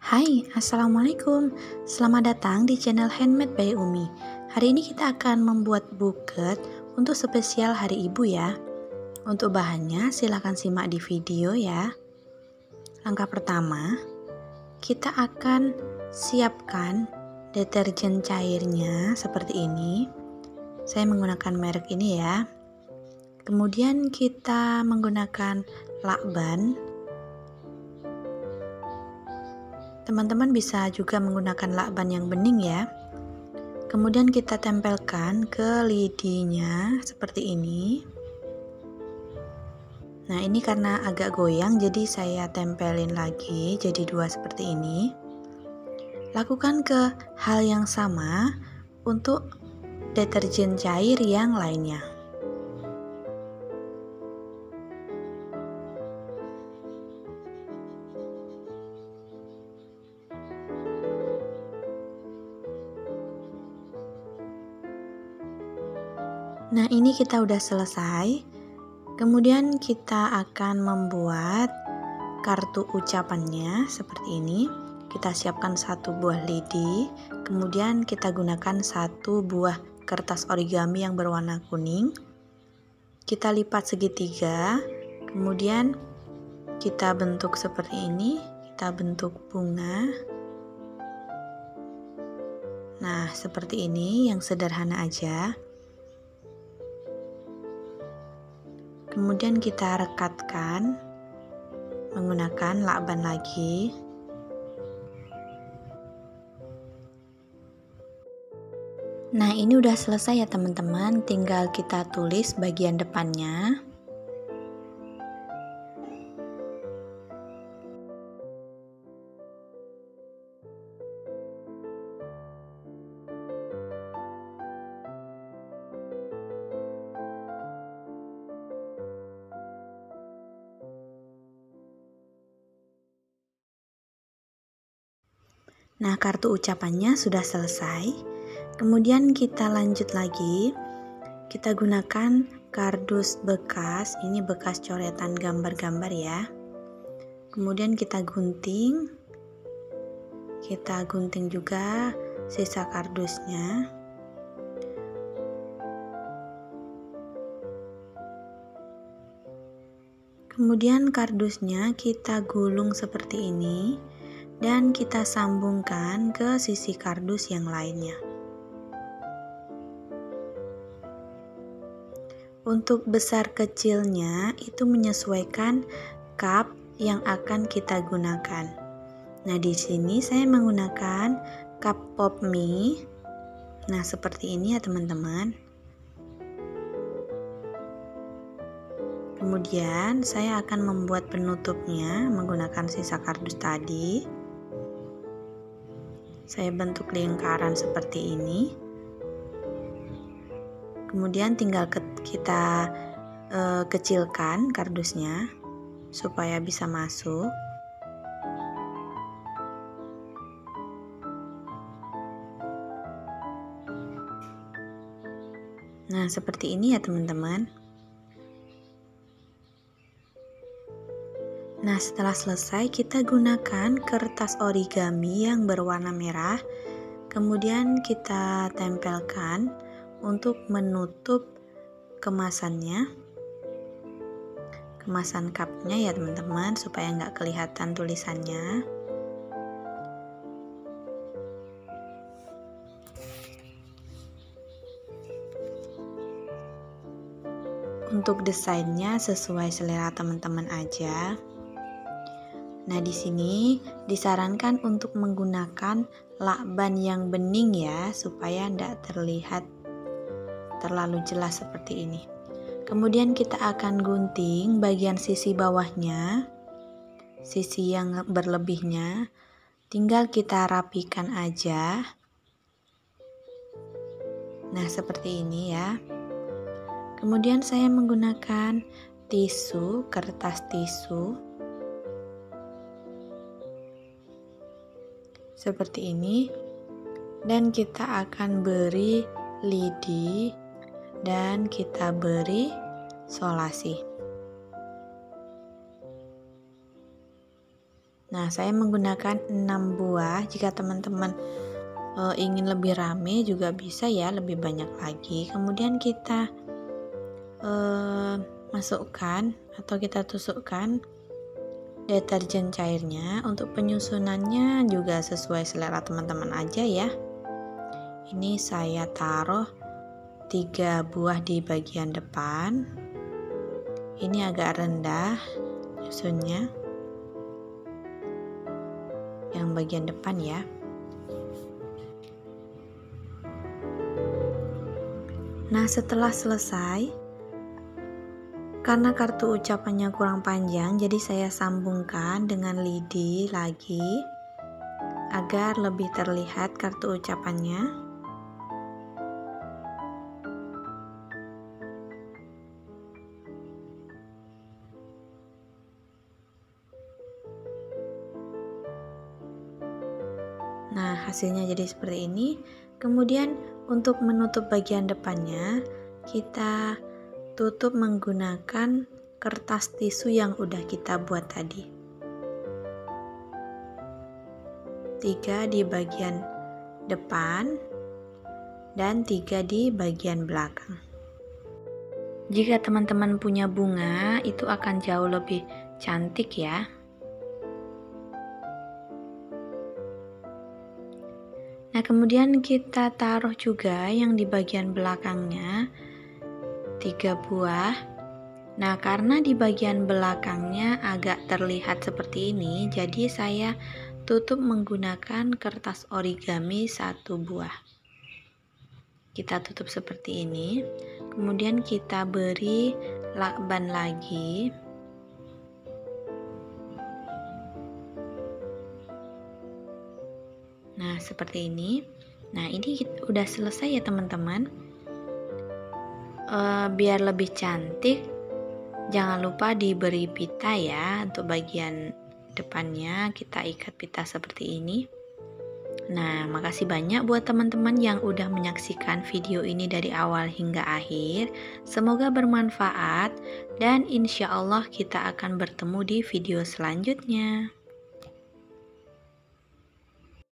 Hai, Assalamualaikum. Selamat datang di channel Handmade by Umi. Hari ini kita akan membuat buket untuk spesial Hari Ibu ya. Untuk bahannya silahkan simak di video ya. Langkah pertama, kita akan siapkan deterjen cairnya seperti ini. Saya menggunakan merek ini ya. Kemudian kita menggunakan lakban. Teman-teman bisa juga menggunakan lakban yang bening ya. Kemudian kita tempelkan ke lidinya seperti ini. Nah, ini karena agak goyang jadi saya tempelin lagi jadi dua seperti ini. Lakukan ke hal yang sama untuk deterjen cair yang lainnya. Nah, ini kita udah selesai. Kemudian kita akan membuat kartu ucapannya seperti ini. Kita siapkan satu buah lidi, kemudian kita gunakan satu buah kertas origami yang berwarna kuning. Kita lipat segitiga, kemudian kita bentuk seperti ini, kita bentuk bunga. Nah, seperti ini yang sederhana aja. Kemudian kita rekatkan menggunakan lakban lagi. Nah, ini udah selesai ya teman-teman, tinggal kita tulis bagian depannya. Nah, kartu ucapannya sudah selesai. Kemudian kita lanjut lagi. Kita gunakan kardus bekas, ini bekas coretan gambar-gambar ya. Kemudian kita gunting. Kita gunting juga sisa kardusnya. Kemudian kardusnya kita gulung seperti ini. Dan kita sambungkan ke sisi kardus yang lainnya. Untuk besar kecilnya itu menyesuaikan cup yang akan kita gunakan. Nah, di sini saya menggunakan cup pop mie. Nah, seperti ini ya teman-teman. Kemudian saya akan membuat penutupnya menggunakan sisa kardus tadi. Saya bentuk lingkaran seperti ini. Kemudian tinggal kita kecilkan kardusnya supaya bisa masuk. Nah, seperti ini ya teman-teman. Nah, setelah selesai kita gunakan kertas origami yang berwarna merah. Kemudian kita tempelkan untuk menutup kemasannya. Kemasan cupnya ya teman-teman, supaya nggak kelihatan tulisannya. Untuk desainnya sesuai selera teman-teman aja. Nah, di sini disarankan untuk menggunakan lakban yang bening ya, supaya tidak terlihat terlalu jelas seperti ini. Kemudian kita akan gunting bagian sisi bawahnya, sisi yang berlebihnya, tinggal kita rapikan aja. Nah, seperti ini ya. Kemudian saya menggunakan tisu, kertas tisu. Seperti ini, dan kita akan beri lidi dan kita beri solasi. Nah, saya menggunakan 6 buah. Jika teman-teman ingin lebih rame juga bisa ya, lebih banyak lagi. Kemudian kita masukkan atau kita tusukkan deterjen cairnya. Untuk penyusunannya juga sesuai selera teman-teman aja ya. Ini saya taruh 3 buah di bagian depan. Ini agak rendah nyusunnya, yang bagian depan ya. Nah, setelah selesai, karena kartu ucapannya kurang panjang, jadi saya sambungkan dengan lidi lagi agar lebih terlihat kartu ucapannya. Nah, hasilnya jadi seperti ini. Kemudian untuk menutup bagian depannya, kita tutup menggunakan kertas tisu yang udah kita buat tadi. 3 di bagian depan dan 3 di bagian belakang. Jika teman-teman punya bunga, itu akan jauh lebih cantik ya. Nah, kemudian kita taruh juga yang di bagian belakangnya 3 buah. Nah, karena di bagian belakangnya agak terlihat seperti ini, jadi saya tutup menggunakan kertas origami 1 buah. Kita tutup seperti ini. Kemudian kita beri lakban lagi. Nah, seperti ini. Nah, ini udah selesai ya teman-teman. Biar lebih cantik, jangan lupa diberi pita ya. Untuk bagian depannya kita ikat pita seperti ini. Nah, makasih banyak buat teman-teman yang udah menyaksikan video ini dari awal hingga akhir. Semoga bermanfaat dan insya Allah kita akan bertemu di video selanjutnya.